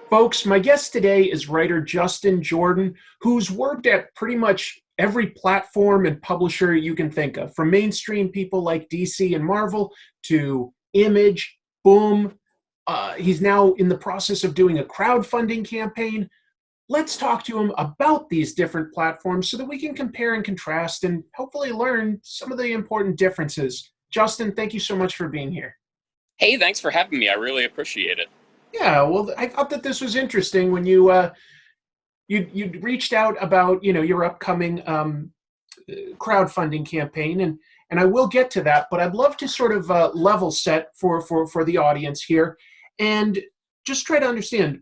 Folks, my guest today is writer Justin Jordan, who's worked at pretty much every platform and publisher you can think of, from mainstream people like DC and Marvel to Image, Boom. He's now in the process of doing a crowdfunding campaign. Let's talk to him about these different platforms so that we can compare and contrast and hopefully learn some of the important differences. Justin, thank you so much for being here. Hey, thanks for having me. I really appreciate it. Yeah, well, I thought that this was interesting when you reached out about your upcoming crowdfunding campaign, and I will get to that, but I'd love to sort of level set for the audience here, and just try to understand.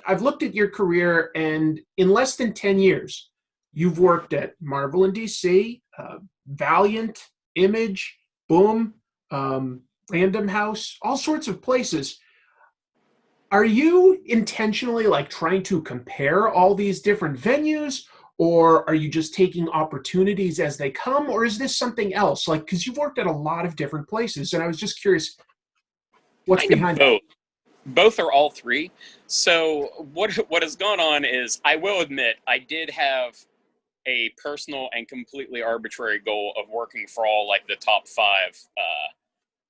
I've looked at your career, and in less than 10 years, you've worked at Marvel and DC, Valiant, Image, Boom, Random House, all sorts of places. Are you intentionally like trying to compare all these different venues, or are you just taking opportunities as they come, or is this something else? Like, because you've worked at a lot of different places, and I was just curious what's Kind of behind that. both. Both are all three. So what has gone on is, I will admit, I did have a personal and completely arbitrary goal of working for all like the top five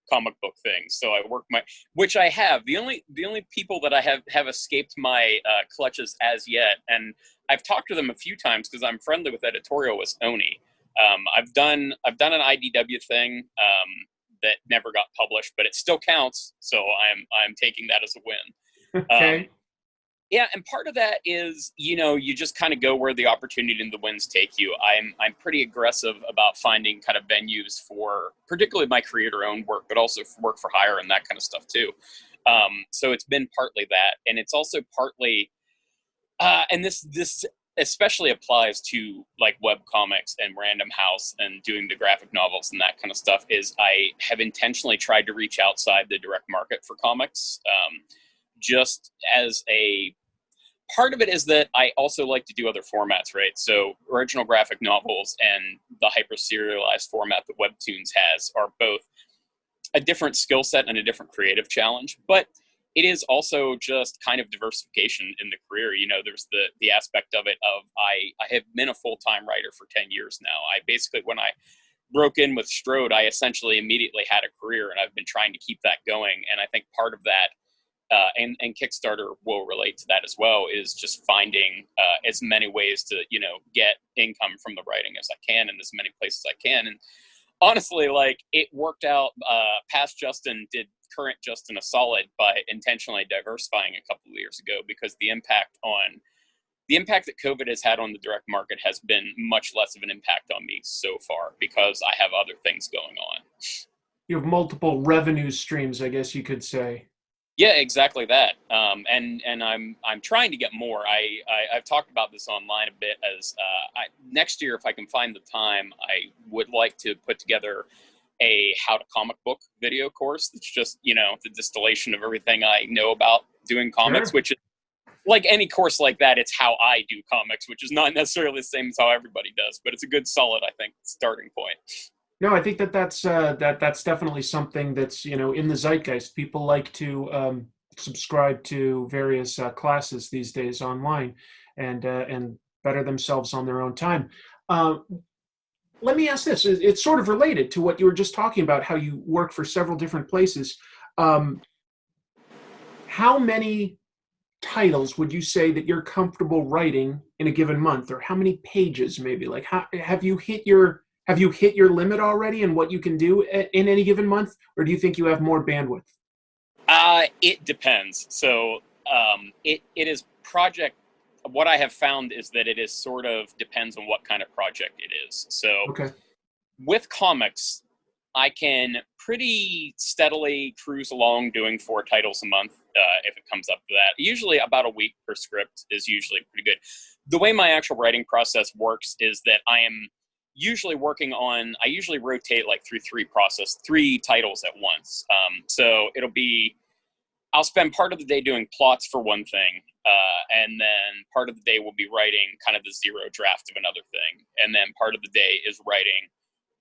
comic book things. So I worked which I have. The only people that I have escaped my clutches as yet, and I've talked to them a few times because I'm friendly with editorial, was Oni. I've done an IDW thing that never got published, but it still counts. So I'm taking that as a win. Okay. Yeah, and part of that is, you just kind of go where the opportunity and the winds take you. I'm pretty aggressive about finding kind of venues for particularly my creator-owned work, but also for work for hire and that kind of stuff too. So it's been partly that, and it's also partly, and this especially applies to like web comics and Random House and doing the graphic novels and that kind of stuff, is I have intentionally tried to reach outside the direct market for comics. Just as a part of it is that I also like to do other formats, right? So original graphic novels and the hyper serialized format that Webtoons has are both a different skill set and a different creative challenge, but it is also just kind of diversification in the career. There's the aspect of it of I have been a full-time writer for 10 years now. I basically, when I broke in with Strode, I essentially immediately had a career, and I've been trying to keep that going. And I think part of that, and Kickstarter will relate to that as well, is just finding as many ways to get income from the writing as I can in as many places I can. And honestly, like, it worked out. Past Justin did current Justin a solid by intentionally diversifying a couple of years ago, because the impact that COVID has had on the direct market has been much less of an impact on me so far, because I have other things going on. You have multiple revenue streams, I guess you could say. Yeah, exactly that. And I'm trying to get more. I've talked about this online a bit. As next year, if I can find the time, I would like to put together a how to comic book video course. That's just the distillation of everything I know about doing comics, Sure. which is like any course like that. It's how I do comics, which is not necessarily the same as how everybody does, but it's a good, solid, I think, starting point. No, I think that's definitely something that's in the zeitgeist. People like to subscribe to various classes these days online, and better themselves on their own time. Uh, Let me ask this: it's sort of related to what you were just talking about, how you work for several different places. Um, how many titles would you say that you're comfortable writing in a given month, or how many pages maybe? Like, how have you hit your limit already and what you can do in any given month, or do you think you have more bandwidth? It depends. So it is project. What I have found is that it is sort of depends on what kind of project it is. So Okay. with comics, I can pretty steadily cruise along doing 4 titles a month if it comes up to that. Usually about a week per script is usually pretty good. The way my actual writing process works is that I usually rotate like through 3 titles at once. So I'll spend part of the day doing plots for one thing, and then part of the day will be writing kind of the zero draft of another thing. And then part of the day is writing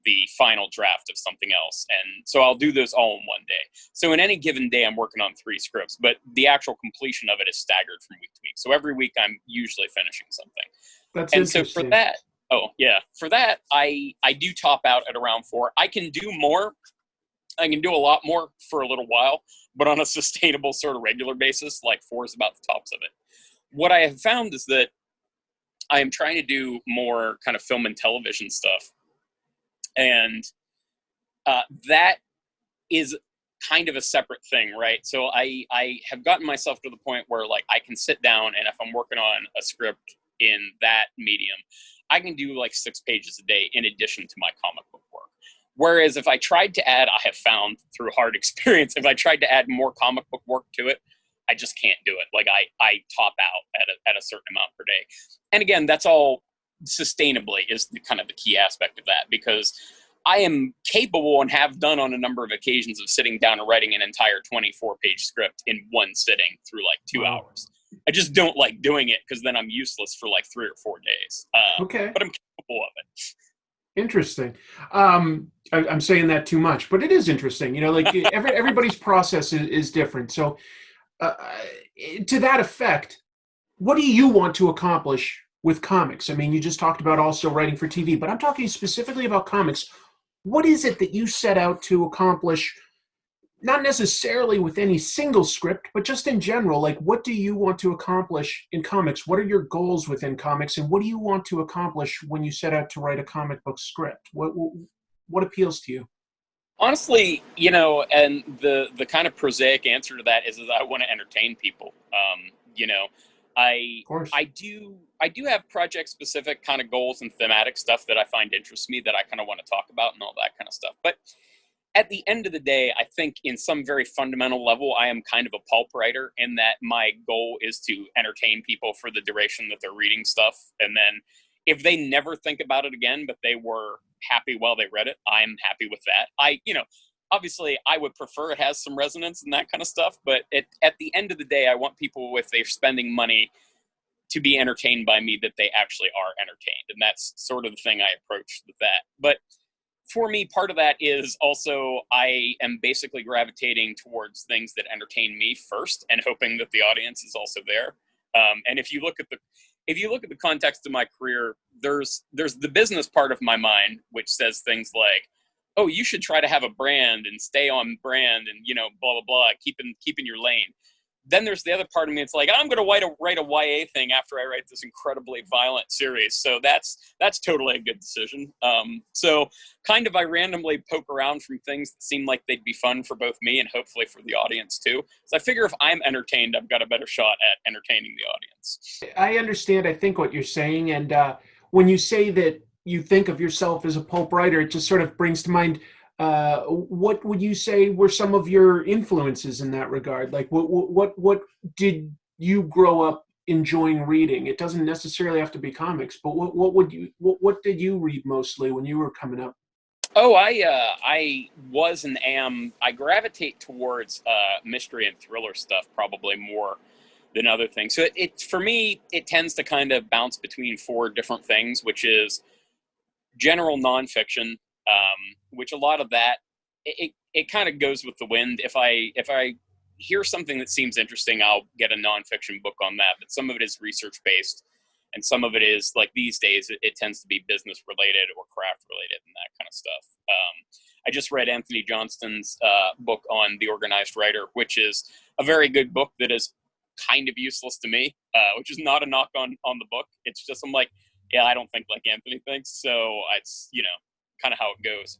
the final draft of something else. And so I'll do those all in one day. So in any given day, I'm working on 3 scripts, but the actual completion of it is staggered from week to week. So every week I'm usually finishing something. That's and interesting. So for that, I do top out at around 4. I can do more. I can do a lot more for a little while, but on a sustainable sort of regular basis, like 4 is about the tops of it. What I have found is that I am trying to do more kind of film and television stuff. And that is kind of a separate thing, right? So I have gotten myself to the point where like I can sit down, and if I'm working on a script in that medium, I can do like 6 pages a day in addition to my comic book work. Whereas if I tried to add, I have found through hard experience, if I tried to add more comic book work to it, I just can't do it. Like I top out at a certain amount per day. And again, that's all sustainably is the kind of the key aspect of that, because I am capable and have done on a number of occasions of sitting down and writing an entire 24-page script in one sitting through like 2 hours. I just don't like doing it because then I'm useless for like 3 or 4 days. Okay. But I'm capable of it. Interesting. I'm saying that too much, but it is interesting. You know, like everybody's process is different. So to that effect, what do you want to accomplish with comics? I mean, you just talked about also writing for TV, but I'm talking specifically about comics. What is it that you set out to accomplish, not necessarily with any single script, but just in general? Like, what do you want to accomplish in comics? What are your goals within comics? And what do you want to accomplish when you set out to write a comic book script? What appeals to you? Honestly, you know, and the kind of prosaic answer to that is I want to entertain people. You know, I do have project specific kind of goals and thematic stuff that I find interests me that I kind of want to talk about and all that kind of stuff. But at the end of the day, I think in some very fundamental level, I am kind of a pulp writer in that my goal is to entertain people for the duration that they're reading stuff. And then if they never think about it again, but they were happy while they read it, I'm happy with that. Obviously I would prefer it has some resonance and that kind of stuff, but at the end of the day, I want people, if they're spending money, to be entertained by me, that they actually are entertained. And that's sort of the thing I approach with that. But for me, part of that is also I am basically gravitating towards things that entertain me first and hoping that the audience is also there. And if you look at the context of my career, there's the business part of my mind, which says things like, oh, you should try to have a brand and stay on brand and, you know, blah, blah, blah, keeping your lane. Then there's the other part of me. It's like, I'm going to write a YA thing after I write this incredibly violent series. So that's totally a good decision. So kind of I randomly poke around from things that seem like they'd be fun for both me and hopefully for the audience too. So I figure if I'm entertained, I've got a better shot at entertaining the audience. I understand, I think, what you're saying. And when you say that you think of yourself as a pulp writer, it just sort of brings to mind, what would you say were some of your influences in that regard? Like, what did you grow up enjoying reading? It doesn't necessarily have to be comics, but what did you read mostly when you were coming up? Oh, I was and am. I gravitate towards mystery and thriller stuff probably more than other things. So it for me, it tends to kind of bounce between 4 different things, which is general nonfiction, which a lot of that it kind of goes with the wind. If I hear something that seems interesting, I'll get a nonfiction book on that. But some of it is research based, and some of it is like these days it tends to be business related or craft related and that kind of stuff. I just read Anthony Johnston's book on The Organized Writer, which is a very good book that is kind of useless to me, which is not a knock on the book. It's just I'm like, yeah, I don't think like Anthony thinks, so it's, you know, kind of how it goes.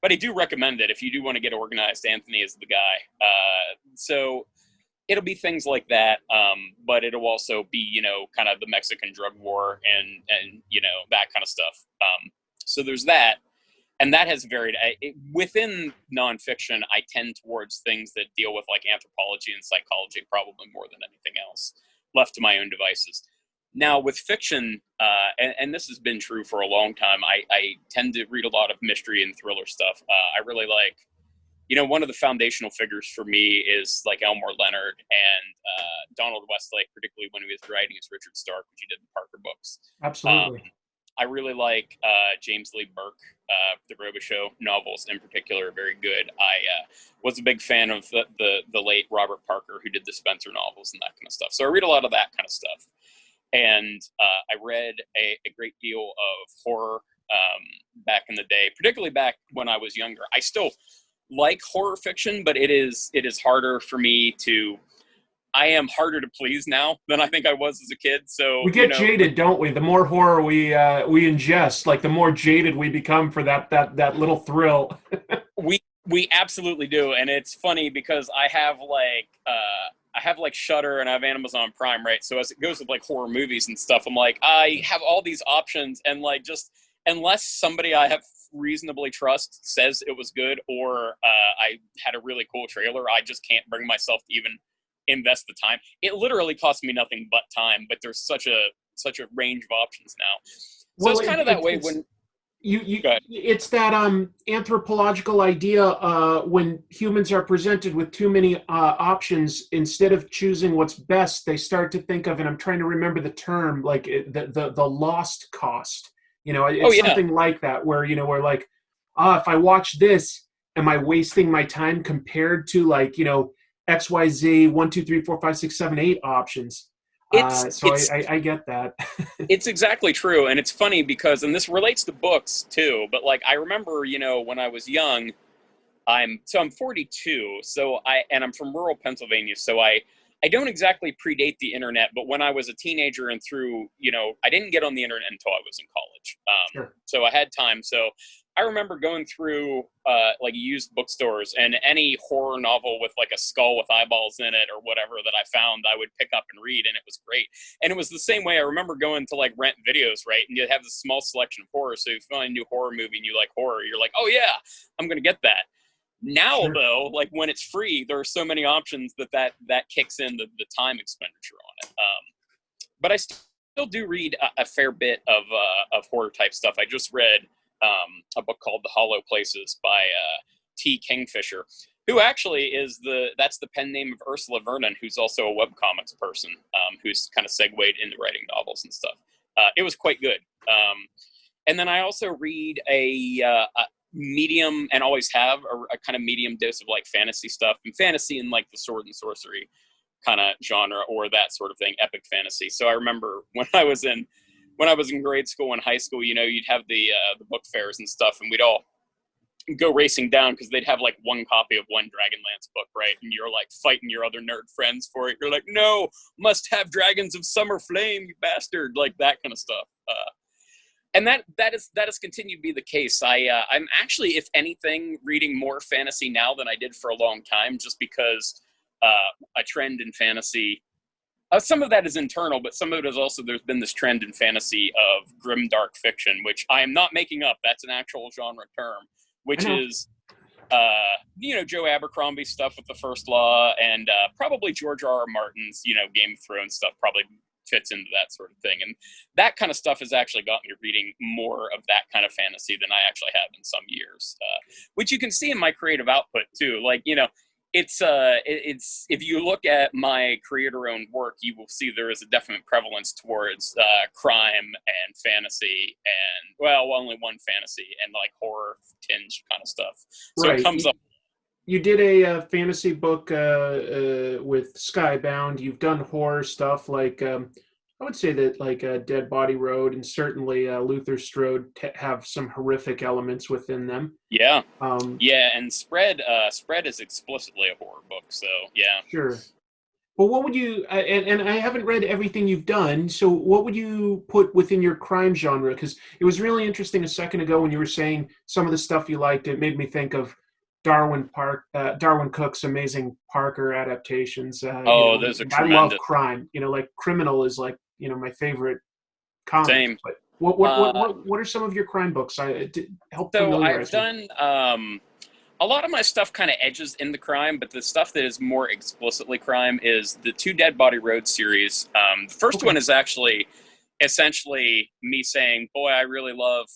But I do recommend it if you do want to get organized. Anthony is the guy. So it'll be things like that, but it'll also be, you know, kind of the Mexican drug war and you know, that kind of stuff. So there's that, and that has varied. Within nonfiction, I tend towards things that deal with like anthropology and psychology probably more than anything else, left to my own devices. Now with fiction, and this has been true for a long time, I tend to read a lot of mystery and thriller stuff. I really like, you know, one of the foundational figures for me is like Elmore Leonard and Donald Westlake, particularly when he was writing his Richard Stark, which he did in Parker books. Absolutely. I really like James Lee Burke. The Robichaux novels in particular are very good. I was a big fan of the late Robert Parker, who did the Spencer novels and that kind of stuff. So I read a lot of that kind of stuff. And I read a great deal of horror back in the day, particularly back when I was younger. I still like horror fiction, but it is harder for me to. I am harder to please now than I think I was as a kid. So we get jaded, don't we? The more horror we ingest, like the more jaded we become for that little thrill. we absolutely do, and it's funny because I have like Shudder and I have Amazon Prime, right? So as it goes with like horror movies and stuff, I'm like, I have all these options, and like just unless somebody I have reasonably trust says it was good, or I had a really cool trailer, I just can't bring myself to even invest the time. It literally costs me nothing but time, but there's such a range of options now. So it's kind of that way when it's that anthropological idea when humans are presented with too many options, instead of choosing what's best, they start to think of, and I'm trying to remember the term, like the lost cost. It's something like that, where we're like, if I watch this, am I wasting my time compared to like XYZ 1, 2, 3, 4, 5, 6, 7, 8 options. I get that. It's exactly true. And it's funny because, and this relates to books too, but like I remember, when I was young, I'm 42, and I'm from rural Pennsylvania, so I don't exactly predate the internet, but when I was a teenager and through, I didn't get on the internet until I was in college. Sure. So I had time. So I remember going through like used bookstores, and any horror novel with like a skull with eyeballs in it or whatever that I found, I would pick up and read, and it was great. And it was the same way. I remember going to like rent videos, right? And you have this small selection of horror. So if you find a new horror movie and you like horror, you're like, oh yeah, I'm going to get that. Now, sure. Though, like when it's free, there are so many options that kicks in the time expenditure on it. But I still do read a fair bit of horror type stuff. I just read a book called The Hollow Places by T. Kingfisher, who actually that's the pen name of Ursula Vernon, who's also a webcomics person, who's kind of segued into writing novels and stuff. It was quite good. And then I also read a medium, and always have a kind of medium dose of like fantasy stuff, and fantasy in like the sword and sorcery kind of genre, or that sort of thing, epic fantasy. So I remember when I was in grade school and high school, you'd have the book fairs and stuff, and we'd all go racing down because they'd have like one copy of one Dragonlance book, right? And you're like fighting your other nerd friends for it. You're like, no, must have Dragons of Summer Flame, you bastard, like that kind of stuff. And that has continued to be the case. I'm actually, if anything, reading more fantasy now than I did for a long time, just because a trend in fantasy. Some of that is internal, but some of it is also, there's been this trend in fantasy of grimdark fiction, which I am not making up. That's an actual genre term, which is, Joe Abercrombie stuff with The First Law, and probably George R. R. Martin's, Game of Thrones stuff probably fits into that sort of thing. And that kind of stuff has actually got me reading more of that kind of fantasy than I actually have in some years, which you can see in my creative output too. Like, it's if you look at my creator-owned work, you will see there is a definite prevalence towards crime and fantasy, and only one fantasy, and like horror tinge kind of stuff. So right. It comes up. You did a fantasy book with Skybound. You've done horror stuff like I would say that like Dead Body Road and certainly Luther Strode have some horrific elements within them. Yeah, and Spread is explicitly a horror book, so yeah. Sure. Well, what would you, and I haven't read everything you've done, so what would you put within your crime genre? Because it was really interesting a second ago when you were saying some of the stuff you liked. It made me think of Darwin Cook's amazing Parker adaptations. Those are tremendous. I love crime. Like Criminal is like, my favorite comic. Same. But what are some of your crime books? Help familiarize me. I've done a lot of my stuff kind of edges into crime, but the stuff that is more explicitly crime is the 2 Dead Body Road series. The first one is actually essentially me saying, boy, I really love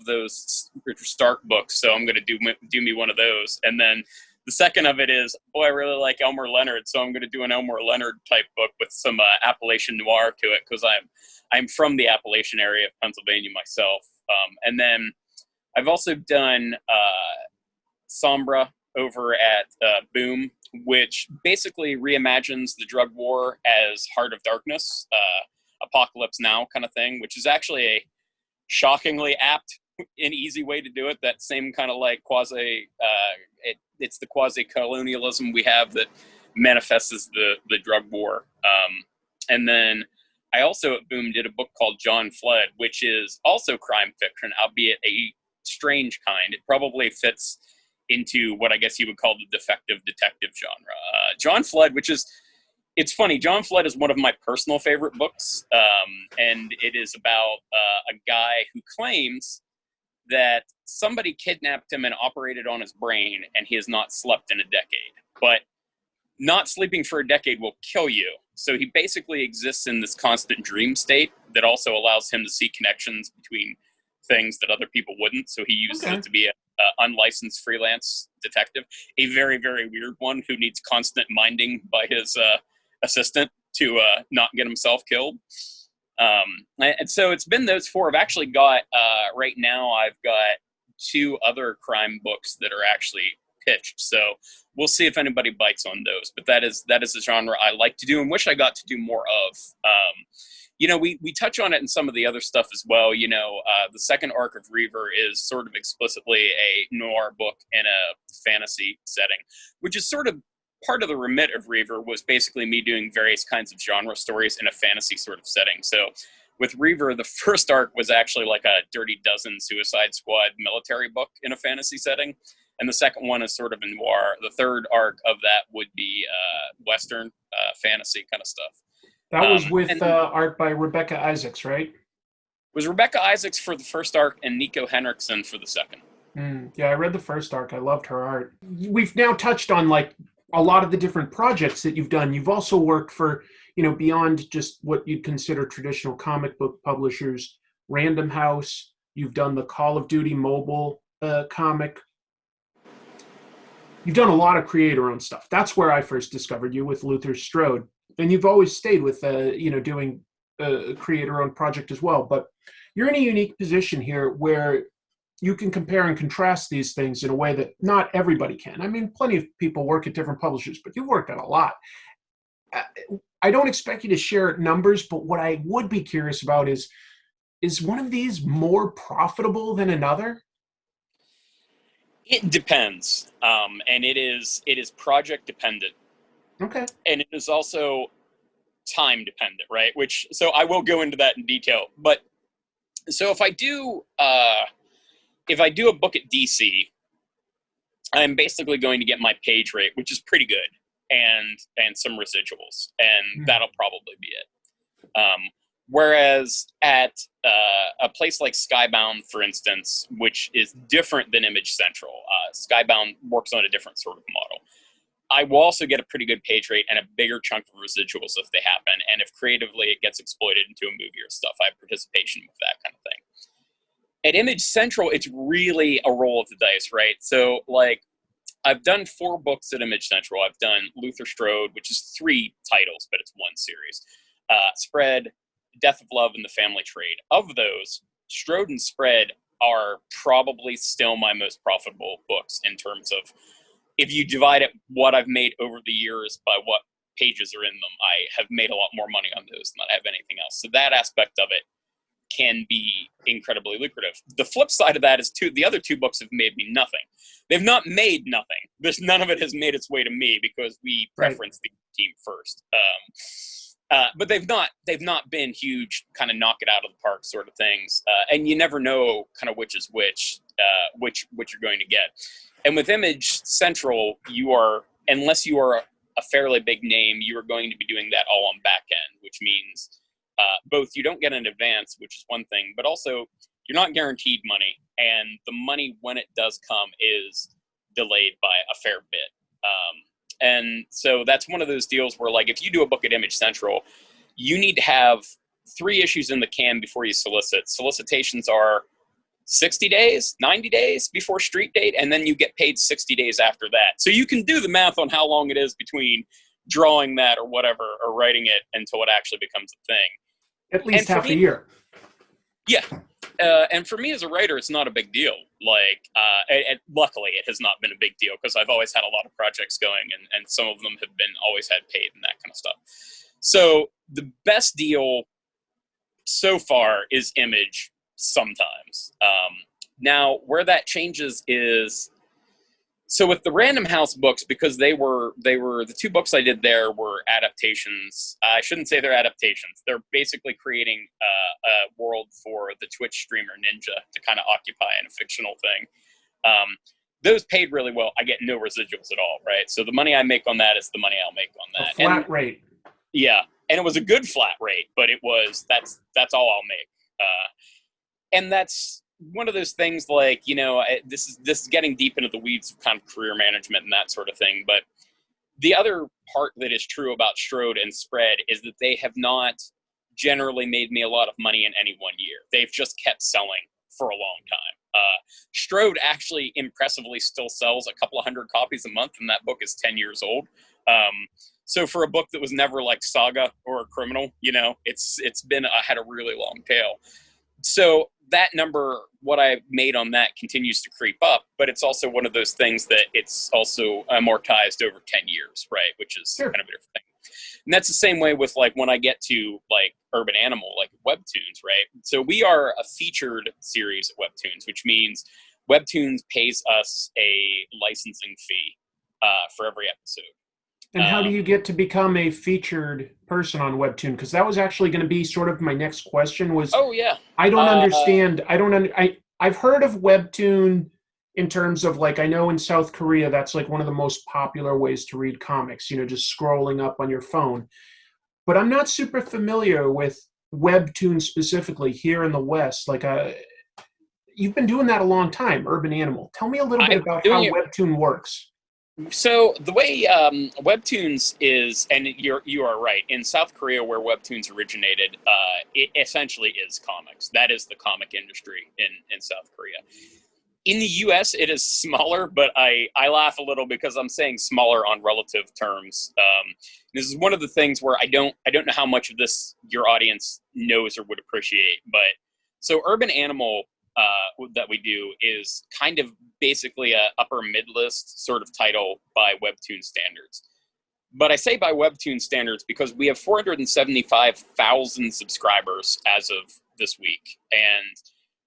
those Richard Stark books, so I'm going to do me one of those. And then The second of it is, I really like Elmer Leonard, so I'm going to do an Elmer Leonard type book with some Appalachian noir to it, because I'm from the Appalachian area of Pennsylvania myself. And then I've also done Sombra over at Boom, which basically reimagines the drug war as Heart of Darkness, Apocalypse Now kind of thing, which is actually a shockingly apt and easy way to do it. That same kind of like it's the quasi-colonialism we have that manifests as the drug war. And then I also at Boom did a book called John Fled, which is also crime fiction, albeit a strange kind. It probably fits into what I guess you would call the defective detective genre. John Fled, it's funny, John Fled is one of my personal favorite books, and it is about a guy who claims that somebody kidnapped him and operated on his brain, and he has not slept in a decade. But not sleeping for a decade will kill you. So he basically exists in this constant dream state that also allows him to see connections between things that other people wouldn't. So he uses it to be a unlicensed freelance detective, a very, very weird one who needs constant minding by his assistant to not get himself killed. And so it's been those four. I've actually got, right now, I've got 2 other crime books that are actually pitched. So we'll see if anybody bites on those. But that is a genre I like to do and wish I got to do more of. We touch on it in some of the other stuff as well. The second arc of Reaver is sort of explicitly a noir book in a fantasy setting, which is sort of part of the remit of Reaver was basically me doing various kinds of genre stories in a fantasy sort of setting. So with Reaver, the first arc was actually like a Dirty Dozen Suicide Squad military book in a fantasy setting. And the second one is sort of a noir. The third arc of that would be Western fantasy kind of stuff. That was with art by Rebecca Isaacs, right? It was Rebecca Isaacs for the first arc and Nico Henriksen for the second. Yeah, I read the first arc. I loved her art. We've now touched on like a lot of the different projects that you've done. You've also worked for, beyond just what you'd consider traditional comic book publishers, Random House. You've done the Call of Duty mobile comic. You've done a lot of creator-owned stuff. That's where I first discovered you with Luther Strode. And you've always stayed with, doing a creator-owned project as well. But you're in a unique position here where you can compare and contrast these things in a way that not everybody can. I mean, plenty of people work at different publishers, but you've worked at a lot. I don't expect you to share numbers, but what I would be curious about is one of these more profitable than another? It depends, and it is project dependent. Okay. And it is also time dependent, right? So I will go into that in detail. But so if I do a book at DC, I'm basically going to get my page rate, which is pretty good, and some residuals, and that'll probably be it. Whereas at a place like Skybound, for instance, which is different than Image Central, Skybound works on a different sort of model. I will also get a pretty good page rate and a bigger chunk of residuals if they happen. And if creatively it gets exploited into a movie or stuff, I have participation with that kind of thing. At Image Central, it's really a roll of the dice, right? So, like, I've done 4 books at Image Central. I've done Luther Strode, which is 3 titles, but it's 1 series. Spread, Death of Love, and The Family Trade. Of those, Strode and Spread are probably still my most profitable books in terms of, if you divide it what I've made over the years by what pages are in them, I have made a lot more money on those than I have anything else. So that aspect of it can be incredibly lucrative. The flip side of that is the other 2 books have made me nothing. They've not made nothing. None of it has made its way to me because we preference the team first. But they've not been huge kind of knock it out of the park sort of things. And you never know kind of which is which you're going to get. And with Image Central, unless you are a fairly big name, you are going to be doing that all on back end, which means both you don't get an advance, which is one thing, but also you're not guaranteed money. And the money, when it does come, is delayed by a fair bit. And so that's one of those deals where, like, if you do a book at Image Central, you need to have 3 issues in the can before you solicit. Solicitations are 60 days, 90 days before street date, and then you get paid 60 days after that. So you can do the math on how long it is between drawing that or whatever, or writing it until it actually becomes a thing. At least half a year. Yeah. And for me as a writer, it's not a big deal. Like, luckily, it has not been a big deal because I've always had a lot of projects going, and some of them have been always had paid and that kind of stuff. So the best deal so far is Image sometimes. Now, where that changes is, so with the Random House books, because they were the two books I did there were adaptations. I shouldn't say they're adaptations. They're basically creating a world for the Twitch streamer Ninja to kind of occupy in a fictional thing. Those paid really well. I get no residuals at all, right? So the money I make on that is the money I'll make on that. A flat rate. Yeah, and it was a good flat rate, but it was that's all I'll make. And that's one of those things, like, you know, this is getting deep into the weeds of kind of career management and that sort of thing. But the other part that is true about Strode and Spread is that they have not generally made me a lot of money in any one year. They've just kept selling for a long time. Strode actually impressively still sells a couple of hundred copies a month, and that book is 10 years old. So for a book that was never like Saga or a Criminal, you know, it's had a really long tail. So that number, what I made on that continues to creep up, but it's also one of those things that it's also amortized over 10 years, right? Which is kind of a different thing. And that's the same way with, like, when I get to like Urban Animal, like Webtoons, right? So we are a featured series at Webtoons, which means Webtoons pays us a licensing fee for every episode. And how do you get to become a featured person on Webtoon? Because that was actually going to be sort of my next question. Was, oh yeah, I don't understand. I've heard of Webtoon in terms of, like, I know in South Korea that's like one of the most popular ways to read comics. You know, just scrolling up on your phone. But I'm not super familiar with Webtoon specifically here in the West. Like, you've been doing that a long time, Urban Animal. Tell me a little bit about how Webtoon works. So the way Webtoons is, and you are right, in South Korea where Webtoons originated, it essentially is comics. That is the comic industry in South Korea. In the U.S., it is smaller, but I laugh a little because I'm saying smaller on relative terms. This is one of the things where I don't know how much of this your audience knows or would appreciate. But so Urban Animal that we do is kind of basically a upper mid-list sort of title by Webtoon standards. But I say by Webtoon standards because we have 475,000 subscribers as of this week. And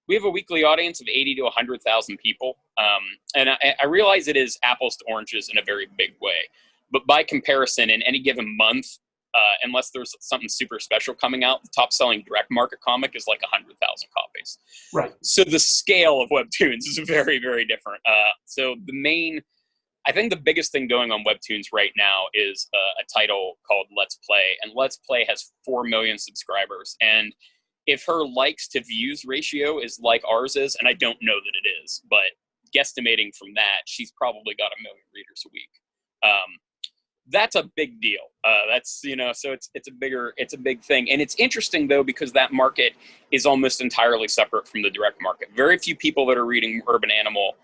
we have a weekly audience of 80 to 100,000 people. And I realize it is apples to oranges in a very big way. But by comparison, in any given month, unless there's something super special coming out, the top selling direct market comic is like 100,000 copies. Right. So the scale of Webtoons is very, very different. So I think the biggest thing going on Webtoons right now is a title called Let's Play. And Let's Play has 4 million subscribers. And if her likes to views ratio is like ours is, and I don't know that it is, but guesstimating from that, she's probably got 1 million readers a week. That's a big deal. That's, you know, so it's a big thing. And it's interesting though, because that market is almost entirely separate from the direct market. Very few people that are reading Urban Animal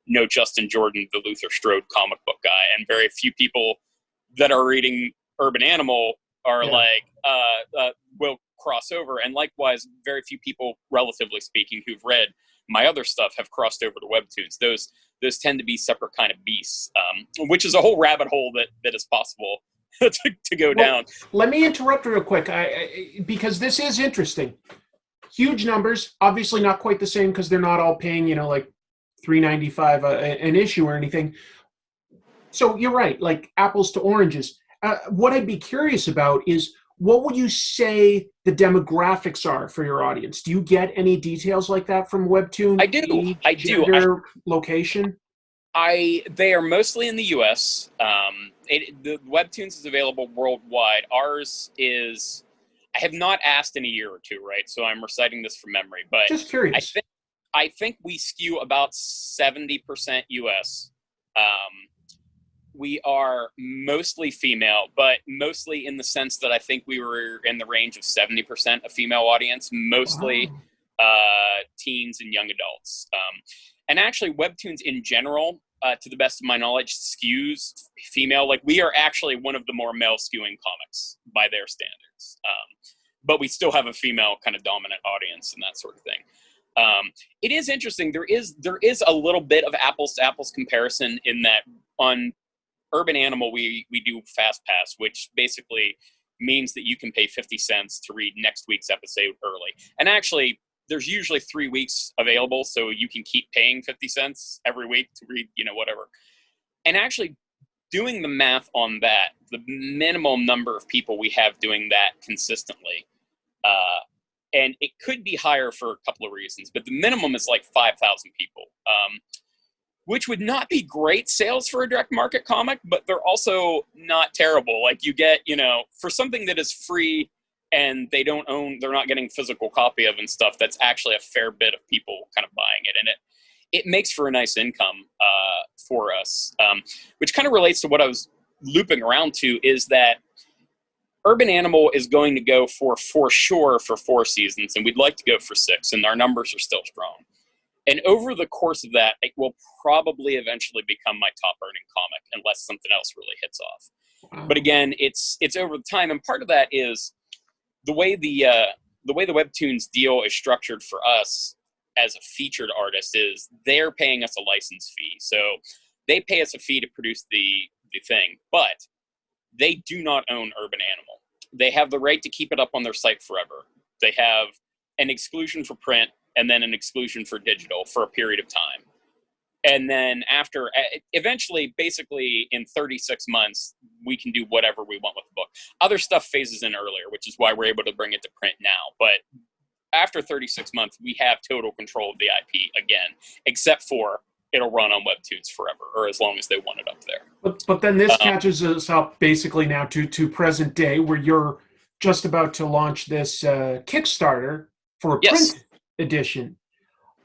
know Justin Jordan, the Luther Strode comic book guy. And very few people that are reading Urban Animal are will cross over. And likewise, very few people, relatively speaking, who've read my other stuff have crossed over to Webtoons. Those tend to be separate kind of beasts, which is a whole rabbit hole that is possible to go down. Let me interrupt real quick, because this is interesting. Huge numbers, obviously not quite the same because they're not all paying, you know, like $3.95 an issue or anything. So you're right, like apples to oranges. What I'd be curious about is, what would you say the demographics are for your audience? Do you get any details like that from Webtoon? I do. Gender, location? They are mostly in the U.S. The Webtoons is available worldwide. Ours is, I have not asked in a year or two, right? So I'm reciting this from memory. But just curious. I think we skew about 70% U.S. We are mostly female, but mostly in the sense that I think we were in the range of 70% a female audience, mostly teens and young adults. And actually, Webtoons in general, to the best of my knowledge, skews female. Like, we are actually one of the more male skewing comics by their standards. But we still have a female kind of dominant audience and that sort of thing. It is interesting. There is a little bit of apples to apples comparison in that on Urban Animal, we do Fast Pass, which basically means that you can pay 50 cents to read next week's episode early. And actually, there's usually 3 weeks available, so you can keep paying 50 cents every week to read, whatever. And actually doing the math on that, the minimum number of people we have doing that consistently, and it could be higher for a couple of reasons, but the minimum is like 5,000 people, which would not be great sales for a direct market comic, but they're also not terrible. Like, you get, for something that is free and they're not getting physical copy of and stuff, that's actually a fair bit of people kind of buying it. And it makes for a nice income for us, which kind of relates to what I was looping around to, is that Urban Animal is going to go for sure for 4 seasons, and we'd like to go for 6, and our numbers are still strong. And over the course of that, it will probably eventually become my top earning comic, unless something else really hits off. Wow. But again, it's over time, and part of that is the way the Webtoons deal is structured for us as a featured artist is they're paying us a license fee. So they pay us a fee to produce the thing, but they do not own Urban Animal. They have the right to keep it up on their site forever. They have an exclusion for print and then an exclusion for digital for a period of time. And then after, eventually, basically in 36 months, we can do whatever we want with the book. Other stuff phases in earlier, which is why we're able to bring it to print now. But after 36 months, we have total control of the IP again, except for it'll run on Webtoons forever, or as long as they want it up there. But then this catches us up basically now to present day, where you're just about to launch this Kickstarter for a print edition.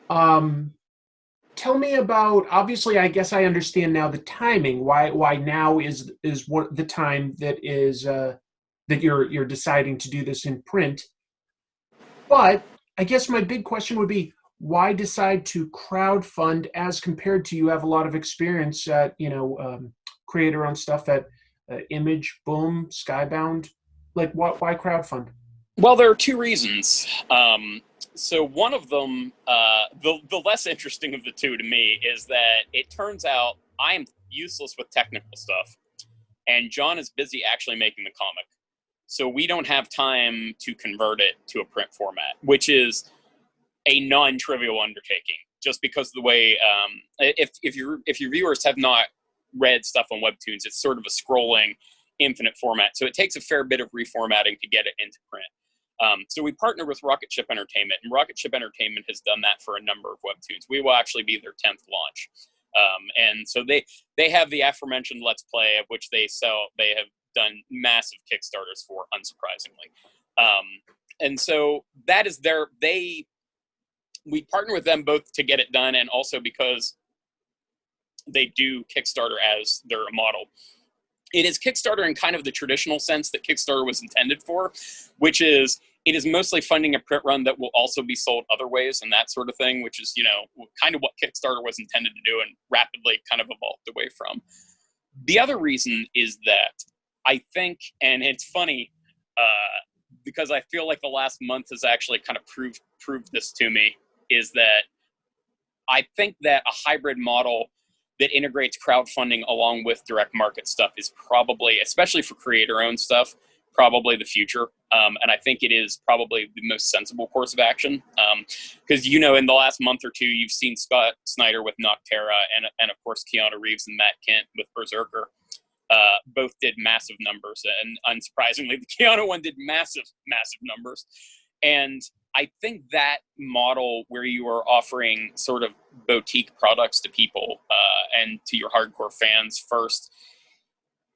Tell me about, obviously, I guess I understand now the timing. Why now is what the time that is that you're deciding to do this in print. But I guess my big question would be, why decide to crowdfund as compared to, you have a lot of experience at, creator on stuff at Image, Boom, Skybound. Like, why crowdfund? Well, there are 2 reasons. So one of them, the less interesting of the 2 to me, is that it turns out I am useless with technical stuff, and John is busy actually making the comic. So we don't have time to convert it to a print format, which is a non-trivial undertaking, just because of the way, if your viewers have not read stuff on Webtoons, it's sort of a scrolling infinite format. So it takes a fair bit of reformatting to get it into print. So we partner with Rocket Ship Entertainment, and Rocket Ship Entertainment has done that for a number of Webtoons. We will actually be their 10th launch. And so they have the aforementioned Let's Play, of which they have done massive Kickstarters for, unsurprisingly. And so that is we partner with them both to get it done, and also because they do Kickstarter as their model. It is Kickstarter in kind of the traditional sense that Kickstarter was intended for, which is it is mostly funding a print run that will also be sold other ways and that sort of thing, which is, kind of what Kickstarter was intended to do and rapidly kind of evolved away from. The other reason is that I think, and it's funny, because I feel like the last month has actually kind of proved this to me, is that I think that a hybrid model that integrates crowdfunding along with direct market stuff is probably, especially for creator-owned stuff, probably the future. And I think it is probably the most sensible course of action. Because, in the last month or 2, you've seen Scott Snyder with Nocterra and of course, Keanu Reeves and Matt Kent with Berserker. Both did massive numbers. And unsurprisingly, the Keanu one did massive, massive numbers. And I think that model where you are offering sort of boutique products to people and to your hardcore fans first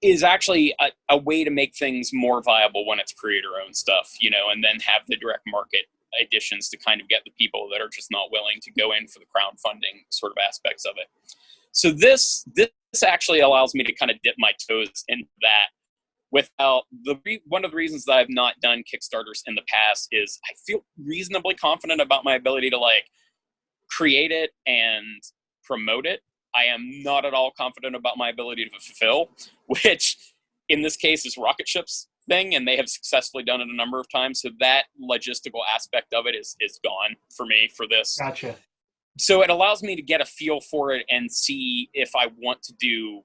is actually a way to make things more viable when it's creator-owned stuff, and then have the direct market editions to kind of get the people that are just not willing to go in for the crowdfunding sort of aspects of it. So this actually allows me to kind of dip my toes into that without one of the reasons that I've not done Kickstarters in the past is I feel reasonably confident about my ability to like create it and promote it. I am not at all confident about my ability to fulfill, which in this case is rocket ships thing, and they have successfully done it a number of times. So that logistical aspect of it is gone for me for this. Gotcha. So it allows me to get a feel for it and see if I want to do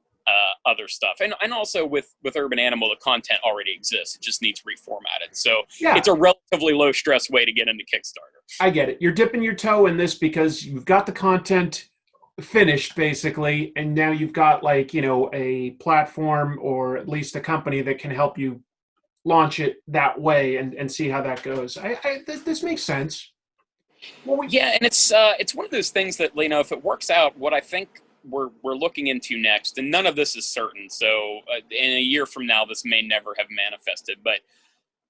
other stuff. And also with Urban Animal, the content already exists. It just needs reformatted. So it's a relatively low stress way to get into Kickstarter. I get it. You're dipping your toe in this because you've got the content finished basically, and now you've got like, you know, a platform or at least a company that can help you launch it that way and see how that goes. This makes sense. Well, yeah, and it's one of those things that, you know, if it works out, what I think we're looking into next, and none of this is certain, so in a year from now, this may never have manifested, but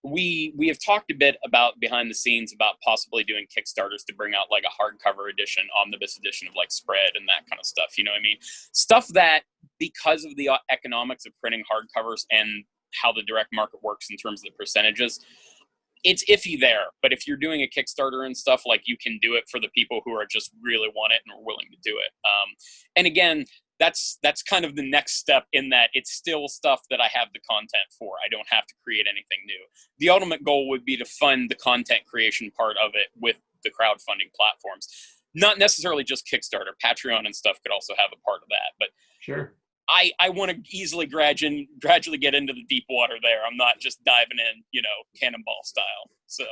we have talked a bit about behind the scenes about possibly doing Kickstarters to bring out like a hardcover edition, omnibus edition of like Spread and that kind of stuff. You know what I mean? Stuff that, because of the economics of printing hardcovers and how the direct market works in terms of the percentages, it's iffy there. But if you're doing a Kickstarter and stuff, like, you can do it for the people who are just really want it and are willing to do it. And again, that's kind of the next step, in that it's still stuff that I have the content for. I don't have to create anything new. The ultimate goal would be to fund the content creation part of it with the crowdfunding platforms. Not necessarily just Kickstarter. Patreon and stuff could also have a part of that. But sure, I want to easily gradually get into the deep water there. I'm not just diving in, you know, cannonball style. So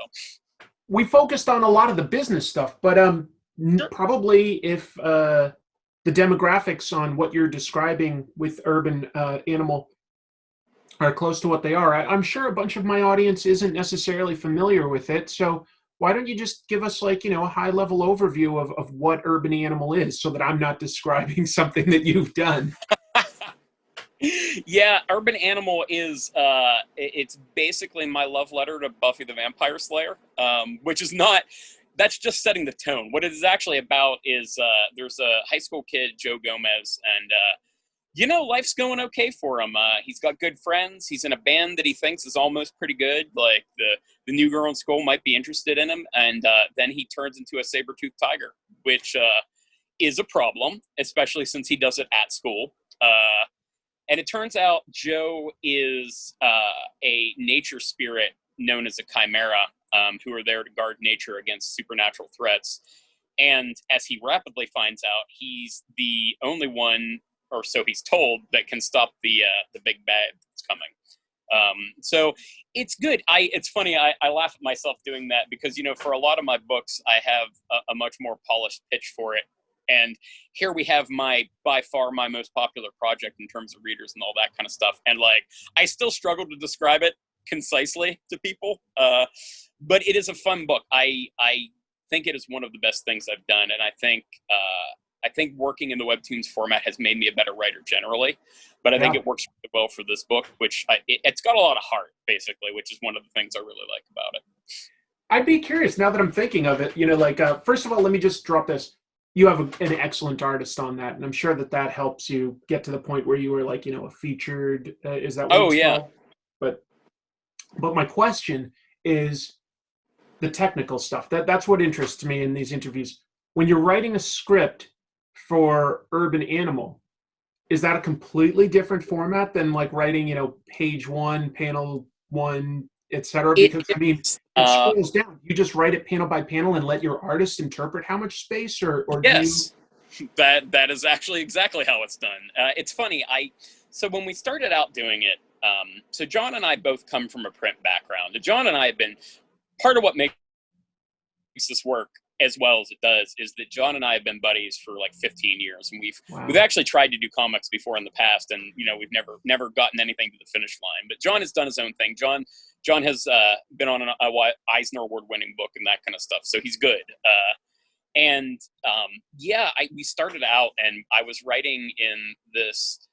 we focused on a lot of the business stuff, but sure. Probably if the demographics on what you're describing with Urban Animal are close to what they are, I'm sure a bunch of my audience isn't necessarily familiar with it. So why don't you just give us, like, you know, a high level overview of what Urban Animal is, so that I'm not describing something that you've done. Yeah, Urban Animal is it's basically my love letter to Buffy the Vampire Slayer, which is not, that's just setting the tone. What it is actually about is there's a high school kid, Joe Gomez, and you know, life's going okay for him. He's got good friends. He's in a band that he thinks is almost pretty good. Like, the new girl in school might be interested in him, and then he turns into a saber-toothed tiger, which is a problem, especially since he does it at school. And it turns out Joe is a nature spirit known as a chimera, who are there to guard nature against supernatural threats. And as he rapidly finds out, he's the only one, or so he's told, that can stop the big bad that's coming. So it's good. It's funny, I laugh at myself doing that, because, you know, for a lot of my books, I have a much more polished pitch for it. And here we have by far my most popular project in terms of readers and all that kind of stuff. And, like, I still struggle to describe it concisely to people. But it is a fun book. I think it is one of the best things I've done. And I think working in the Webtoons format has made me a better writer generally. But I think it works really well for this book, which it's got a lot of heart, basically, which is one of the things I really like about it. I'd be curious, now that I'm thinking of it, you know, like, first of all, let me just drop this. You have an excellent artist on that, and I'm sure that helps you get to the point where you were, like, you know, a featured, is that what it's called? But my question is the technical stuff. That's what interests me in these interviews. When you're writing a script for Urban Animal, is that a completely different format than, like, writing, you know, page 1, panel 1, etc.? Because I mean, it scrolls down. You just write it panel by panel and let your artist interpret how much space, or yes, that is actually exactly how it's done. It's funny. So when we started out doing it, so John and I both come from a print background. John and I have been, part of what makes this work as well as it does is that John and I have been buddies for like 15 years, and we've actually tried to do comics before in the past, and, you know, we've never gotten anything to the finish line. But John has done his own thing. John has been on an Eisner Award-winning book and that kind of stuff, so he's good. We started out, and I was writing in this.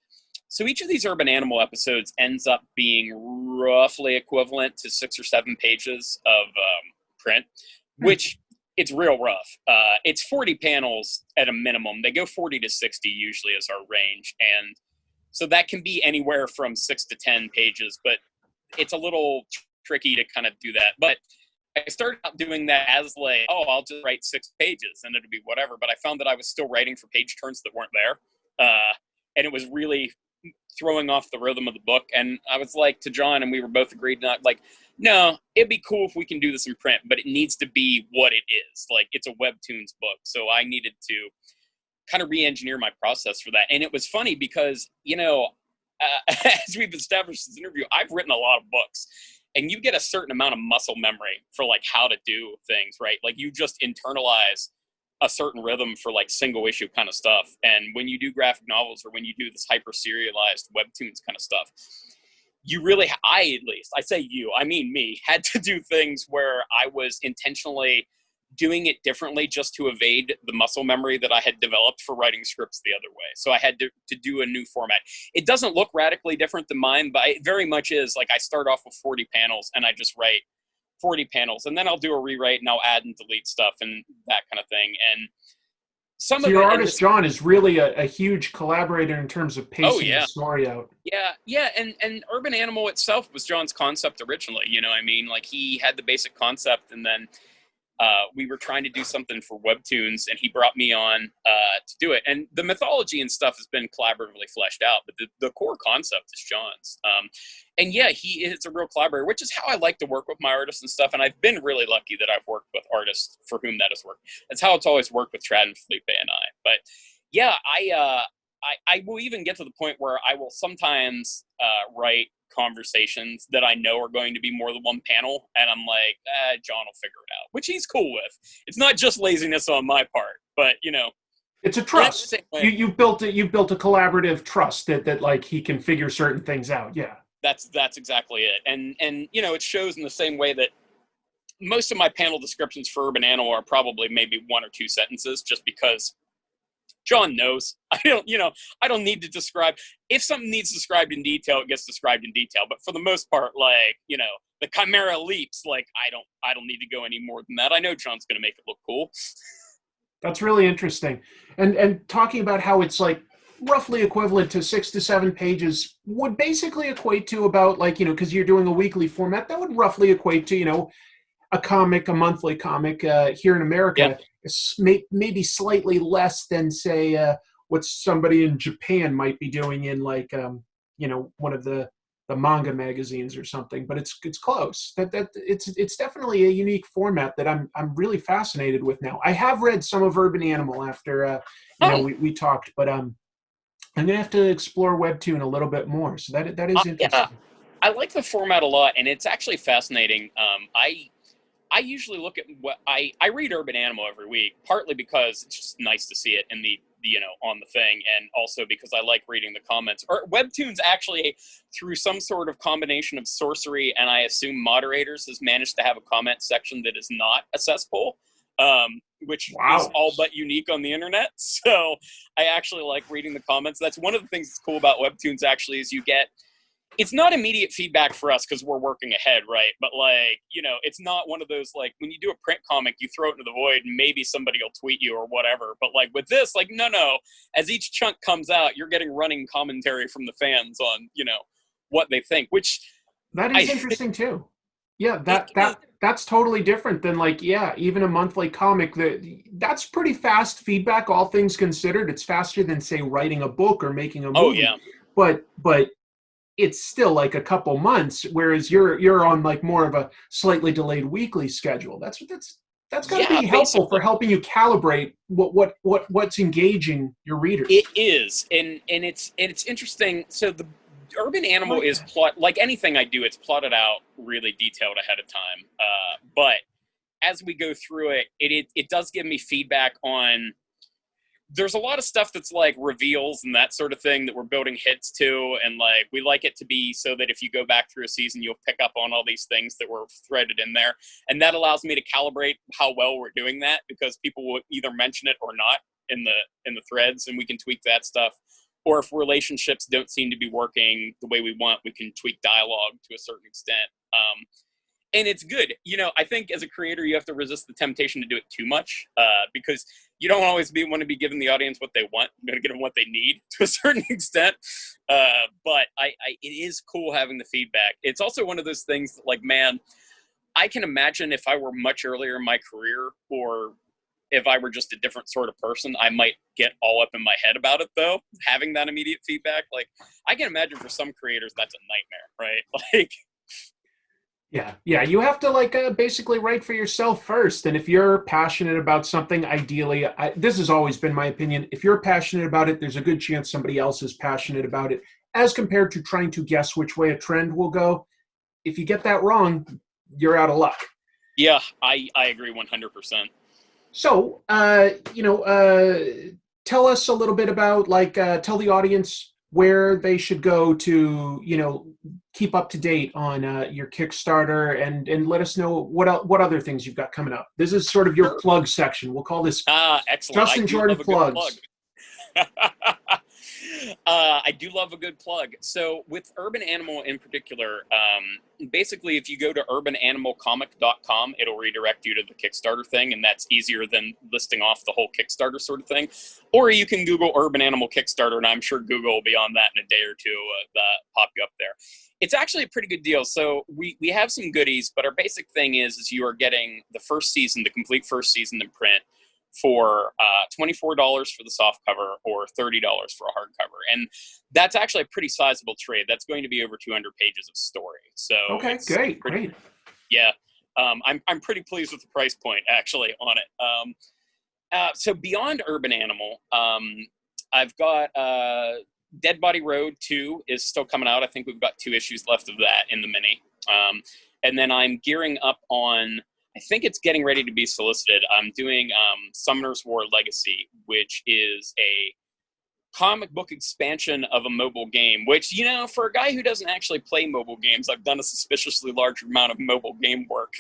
So each of these Urban Animal episodes ends up being roughly equivalent to 6 or 7 pages of print, which it's real rough. It's 40 panels at a minimum. They go 40 to 60 usually is our range. And So that can be anywhere from 6 to 10 pages, but it's a little tricky to kind of do that. But I started out doing that as like, oh, I'll just write 6 pages and it'll be whatever. But I found that I was still writing for page turns that weren't there. And it was really throwing off the rhythm of the book. And I was like to John, and we were both agreed, not like, no, it'd be cool if we can do this in print, but it needs to be what it is. Like, it's a Webtoons book. So I needed to kind of re-engineer my process for that. And it was funny because, as we've established this interview, I've written a lot of books, and you get a certain amount of muscle memory for like how to do things, right? Like, you just internalize a certain rhythm for like single issue kind of stuff. And when you do graphic novels, or when you do this hyper serialized Webtoons kind of stuff, you really, I mean me, had to do things where I was intentionally doing it differently just to evade the muscle memory that I had developed for writing scripts the other way. So I had to do a new format. It doesn't look radically different than mine, but it very much is. Like, I start off with 40 panels and I just write 40 panels, and then I'll do a rewrite and I'll add and delete stuff and that kind of thing. And some So of your it, artist, John, is really a huge collaborator in terms of pacing the story out. Yeah, and Urban Animal itself was John's concept originally, you know what I mean? Like, he had the basic concept, and then we were trying to do something for Webtoons, and he brought me on to do it. And the mythology and stuff has been collaboratively fleshed out, but the core concept is John's. And yeah, he is a real collaborator, which is how I like to work with my artists and stuff. And I've been really lucky that I've worked with artists for whom that has worked. That's how it's always worked with Trad and Felipe and I. But yeah, I will even get to the point where I will sometimes write conversations that I know are going to be more than one panel, and I'm like, John will figure it out, which he's cool with. It's not just laziness on my part, but it's a trust. You've built a collaborative trust that like he can figure certain things out. Yeah, that's exactly it. And it shows in the same way that most of my panel descriptions for Urban Animal are probably maybe 1 or 2 sentences, just because John knows. I don't need to describe. If something needs described in detail, it gets described in detail. But for the most part, like, the Chimera leaps, like, I don't need to go any more than that. I know John's going to make it look cool. That's really interesting. And talking about how it's like roughly equivalent to 6 to 7 pages would basically equate to about, like, because you're doing a weekly format, that would roughly equate to, a monthly comic here in America. Yep. Maybe slightly less than, say, what somebody in Japan might be doing in, like, one of the manga magazines or something. But it's close. It's definitely a unique format that I'm really fascinated with now. I have read some of Urban Animal after we talked, but I'm gonna have to explore Webtoon a little bit more. So that is interesting. Yeah. I like the format a lot, and it's actually fascinating. I usually look at what I read Urban Animal every week, partly because it's just nice to see it in the on the thing, and also because I like reading the comments. Webtoons actually, through some sort of combination of sorcery and I assume moderators, has managed to have a comment section that is not a cesspool, which is all but unique on the internet. So I actually like reading the comments. That's one of the things that's cool about Webtoons, actually, is it's not immediate feedback for us because we're working ahead, right? But, like, it's not one of those, like, when you do a print comic, you throw it into the void and maybe somebody will tweet you or whatever. But, like, with this, like, no. As each chunk comes out, you're getting running commentary from the fans on, what they think, which... That is interesting, too. Yeah, that's totally different than, like, even a monthly comic. That's pretty fast feedback, all things considered. It's faster than, say, writing a book or making a movie. Oh, yeah. But it's still like a couple months, whereas you're on, like, more of a slightly delayed weekly schedule. That's got to be helpful for helping you calibrate what's engaging your readers. It is, and it's interesting. So the Urban Animal is plot, like anything I do, it's plotted out really detailed ahead of time. But as we go through it, it does give me feedback on. There's a lot of stuff that's like reveals and that sort of thing that we're building hits to. And, like, we like it to be so that if you go back through a season, you'll pick up on all these things that were threaded in there. And that allows me to calibrate how well we're doing that, because people will either mention it or not in the threads, and we can tweak that stuff. Or if relationships don't seem to be working the way we want, we can tweak dialogue to a certain extent. And it's good. I think as a creator, you have to resist the temptation to do it too much, because you don't always want to be giving the audience what they want. You got to give them what they need to a certain extent. But it is cool having the feedback. It's also one of those things that, like, man, I can imagine if I were much earlier in my career, or if I were just a different sort of person, I might get all up in my head about it, though, having that immediate feedback. Like, I can imagine for some creators, that's a nightmare, right? Like, Yeah, you have to like basically write for yourself first. And if you're passionate about something, ideally, this has always been my opinion. If you're passionate about it, there's a good chance somebody else is passionate about it, as compared to trying to guess which way a trend will go. If you get that wrong, you're out of luck. yeah, I agree 100%. So, tell us a little bit about, like, tell the audience where they should go to, keep up to date on your Kickstarter, and let us know what other things you've got coming up. This is sort of your plug section. We'll call this Excellent. Justin Jordan Plugs. I do love a good plug. So with Urban Animal in particular, basically if you go to urbananimalcomic.com, it'll redirect you to the Kickstarter thing, and that's easier than listing off the whole Kickstarter sort of thing. Or you can Google Urban Animal Kickstarter, and I'm sure Google will be on that in a day or two, pop you up there. It's actually a pretty good deal. So we have some goodies, but our basic thing is you are getting the first season, the complete first season in print, for $24 for the soft cover or $30 for a hardcover. And that's actually a pretty sizable trade. That's going to be over 200 pages of story. So okay, great. Yeah. I'm pretty pleased with the price point actually on it. So beyond Urban Animal, I've got Dead Body Road 2 is still coming out. I think we've got 2 issues left of that in the mini. And then I'm gearing up on, I think it's getting ready to be solicited. I'm doing Summoner's War Legacy, which is a comic book expansion of a mobile game, which, for a guy who doesn't actually play mobile games, I've done a suspiciously large amount of mobile game work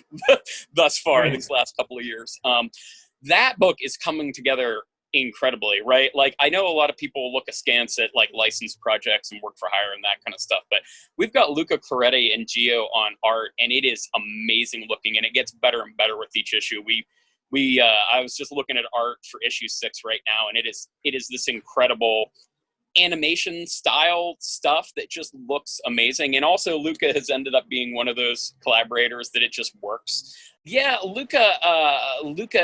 thus far these last couple of years. That book is coming together incredibly, right? Like, I know a lot of people look askance at like licensed projects and work for hire and that kind of stuff, but we've got Luca Claretti and Gio on art, and it is amazing looking, and it gets better and better with each issue. I was just looking at art for issue 6 right now, and it is this incredible animation style stuff that just looks amazing. And also Luca has ended up being one of those collaborators that it just works. Yeah, Luca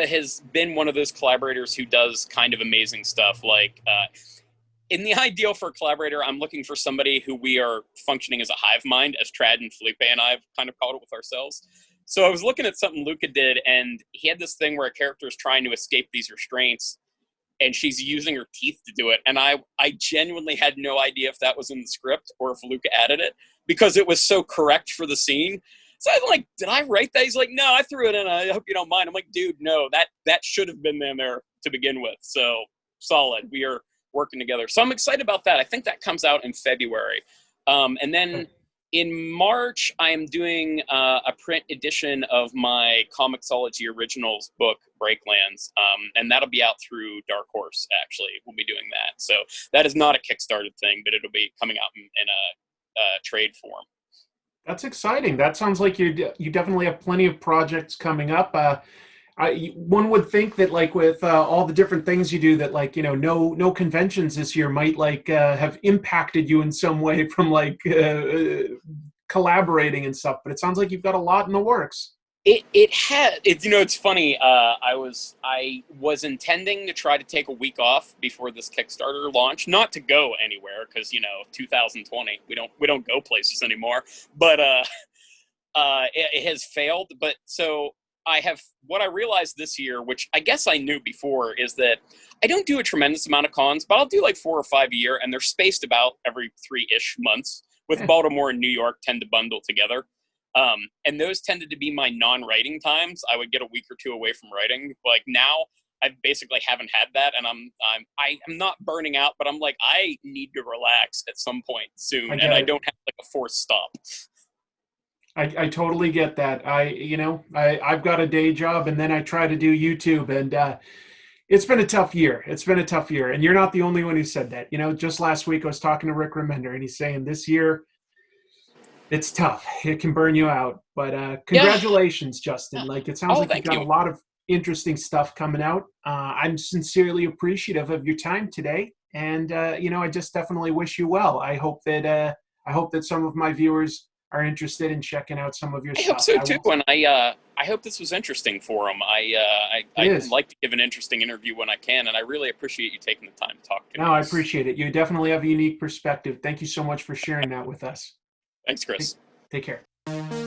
has been one of those collaborators who does kind of amazing stuff. Like, in the ideal for a collaborator, I'm looking for somebody who we are functioning as a hive mind, as Trad and Felipe and I have kind of called it with ourselves. So I was looking at something Luca did, and he had this thing where a character is trying to escape these restraints, and she's using her teeth to do it. And I genuinely had no idea if that was in the script or if Luca added it, because it was so correct for the scene. So I'm like, did I write that? He's like, no, I threw it in. I hope you don't mind. I'm like, dude, no, that should have been in there to begin with. So solid. We are working together. So I'm excited about that. I think that comes out in February. And then in March, I am doing a print edition of my Comixology Originals book, Breaklands, and that'll be out through Dark Horse, actually. We'll be doing that. So that is not a Kickstarted thing, but it'll be coming out in a trade form. That's exciting. That sounds like you definitely have plenty of projects coming up. One would think that, like, with all the different things you do, that, like, no conventions this year might have impacted you in some way from collaborating and stuff. But it sounds like you've got a lot in the works. It's funny. I was intending to try to take a week off before this Kickstarter launch, not to go anywhere, because 2020 we don't go places anymore. But it has failed. But so what I realized this year, which I guess I knew before, is that I don't do a tremendous amount of cons, but I'll do like 4 or 5 a year, and they're spaced about every 3-ish months. With Baltimore and New York tend to bundle together. And those tended to be my non-writing times. I would get a week or 2 away from writing. Like, now I basically haven't had that, and I'm not burning out, but I'm like, I need to relax at some point soon, and I don't have like a forced stop. I totally get that. I've got a day job, and then I try to do YouTube, and it's been a tough year. And you're not the only one who said that. Just last week I was talking to Rick Remender, and he's saying this year it's tough. It can burn you out. But congratulations, Justin. Like, it sounds like you've got a lot of interesting stuff coming out. I'm sincerely appreciative of your time today, and I just definitely wish you well. I hope that some of my viewers are interested in checking out some of your I hope stuff. so too, and I hope this was interesting for them. I like to give an interesting interview when I can, and I really appreciate you taking the time to talk to me. No, I appreciate it. You definitely have a unique perspective. Thank you so much for sharing that with us. Thanks, Chris. Take care.